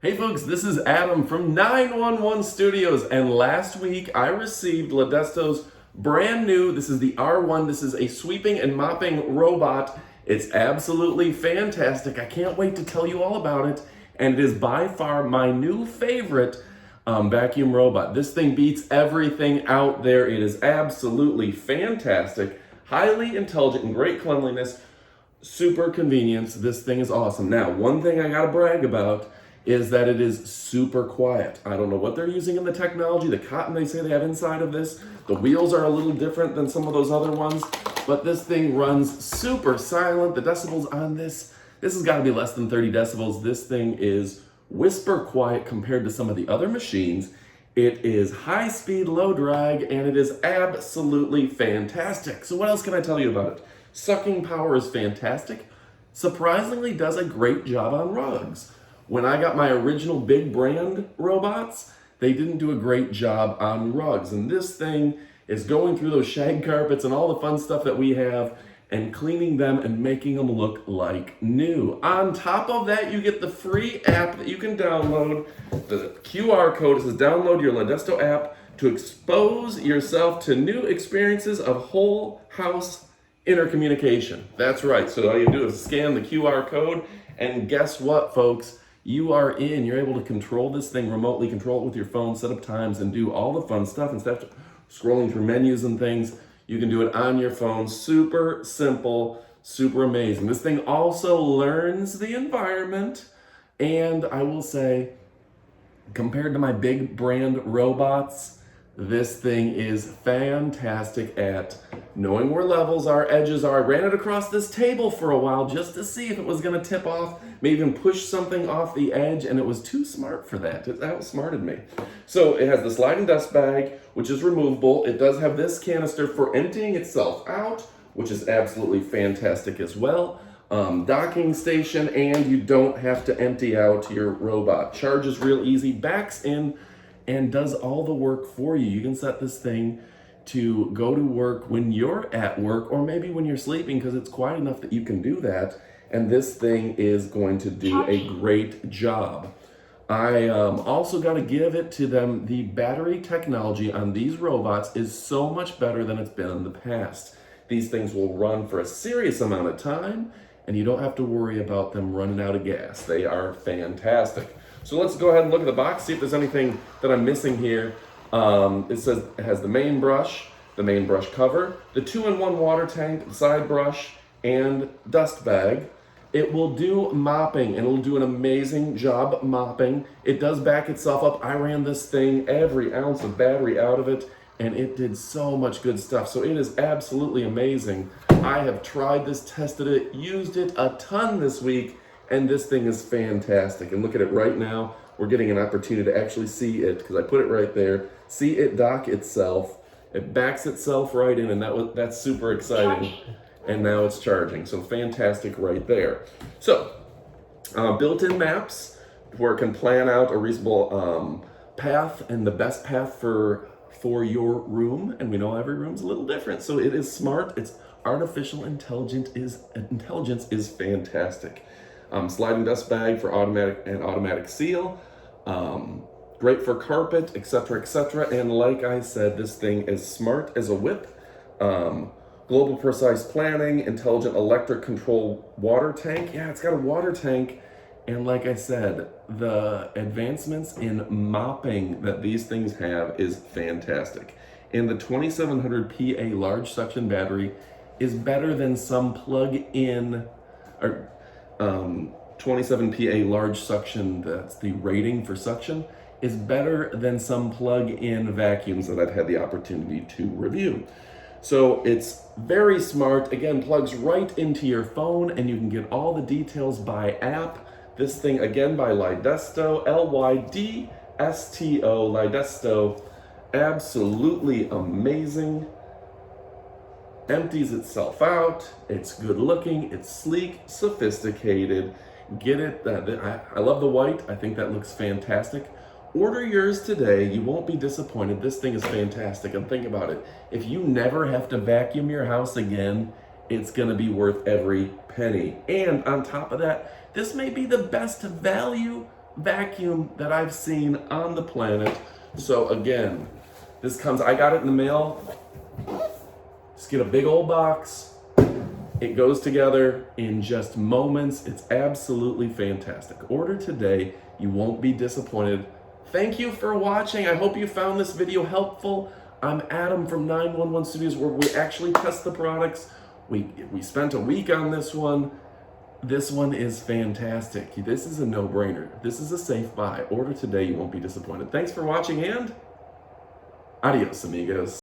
Hey folks, this is Adam from 911 Studios, and last week I received Lydsto's brand new, this is the R1, this is a sweeping and mopping robot. It's absolutely fantastic. I can't wait to tell you all about it, and it is by far my new favorite vacuum robot. This thing beats everything out there. It is absolutely fantastic, highly intelligent, and great cleanliness, super convenience. This thing is awesome. Now, one thing I gotta brag about is that it is super quiet. I don't know what they're using in the technology, the cotton they say they have inside of this. The wheels are a little different than some of those other ones, but this thing runs super silent. The decibels on this has gotta be less than 30 decibels. This thing is whisper quiet compared to some of the other machines. It is high speed, low drag, and it is absolutely fantastic. So what else can I tell you about it? Sucking power is fantastic. Surprisingly does a great job on rugs. When I got my original big brand robots, they didn't do a great job on rugs. And this thing is going through those shag carpets and all the fun stuff that we have and cleaning them and making them look like new. On top of that, you get the free app that you can download. The QR code says download your Lydsto app to expose yourself to new experiences of whole house intercommunication. That's right. So all you do is scan the QR code, and guess what, folks? You are in. You're able to control this thing remotely, control it with your phone, set up times, and do all the fun stuff instead of scrolling through menus and things. You can do it on your phone. Super simple, super amazing. This thing also learns the environment, and I will say, compared to my big brand robots, this thing is fantastic at knowing where levels are, edges are. I ran it across this table for a while just to see if it was gonna tip off, maybe even push something off the edge, and it was too smart for that. It outsmarted me. So it has the sliding dust bag, which is removable. It does have this canister for emptying itself out, which is absolutely fantastic as well. Docking station, and you don't have to empty out your robot. Charges real easy, backs in, and does all the work for you. You can set this thing to go to work when you're at work, or maybe when you're sleeping, because it's quiet enough that you can do that, and this thing is going to do a great job. I also got to give it to them. The battery technology on these robots is so much better than it's been in the past. These things will run for a serious amount of time, and you don't have to worry about them running out of gas. They are fantastic. So let's go ahead and look at the box, see if there's anything that I'm missing here. It says it has the main brush cover, the 2-in-1 water tank, side brush, and dust bag. It will do mopping, and it'll do an amazing job mopping. It does back itself up. I ran this thing, every ounce of battery out of it, and it did so much good stuff. So it is absolutely amazing. I have tried this, tested it, used it a ton this week, and this thing is fantastic. And look at it right now. We're getting an opportunity to actually see it, because I put it right there. See it dock itself. It backs itself right in, and that's super exciting. And now it's charging. So fantastic right there. So built-in maps where it can plan out a reasonable path and the best path for your room. And we know every room's a little different. So it is smart. It's artificial intelligence is fantastic. Sliding dust bag for automatic seal. Great for carpet, etc., etc. And like I said, this thing is smart as a whip. Global precise planning, intelligent electric control water tank. Yeah, it's got a water tank. And like I said, the advancements in mopping that these things have is fantastic. And the 2700 PA large suction battery is better than some plug-in, or 27 PA large suction, that's the rating for suction, is better than some plug-in vacuums that I've had the opportunity to review. So it's very smart. Again, plugs right into your phone, and you can get all the details by app. This thing, again, by Lydsto, Lydsto, Lydsto. Absolutely amazing. Empties itself out. It's good looking. It's sleek, sophisticated. Get it. I love the white. I think that looks fantastic. Order yours today. You won't be disappointed. This thing is fantastic. And think about it. If you never have to vacuum your house again, it's going to be worth every penny. And on top of that, this may be the best value vacuum that I've seen on the planet. So again, this comes, I got it in the mail. Just get a big old box. It goes together in just moments. It's absolutely fantastic. Order today. You won't be disappointed. Thank you for watching. I hope you found this video helpful. I'm Adam from 911 Studios, where we actually test the products. We spent a week on this one. This one is fantastic. This is a no-brainer. This is a safe buy. Order today. You won't be disappointed. Thanks for watching, and adios, amigos.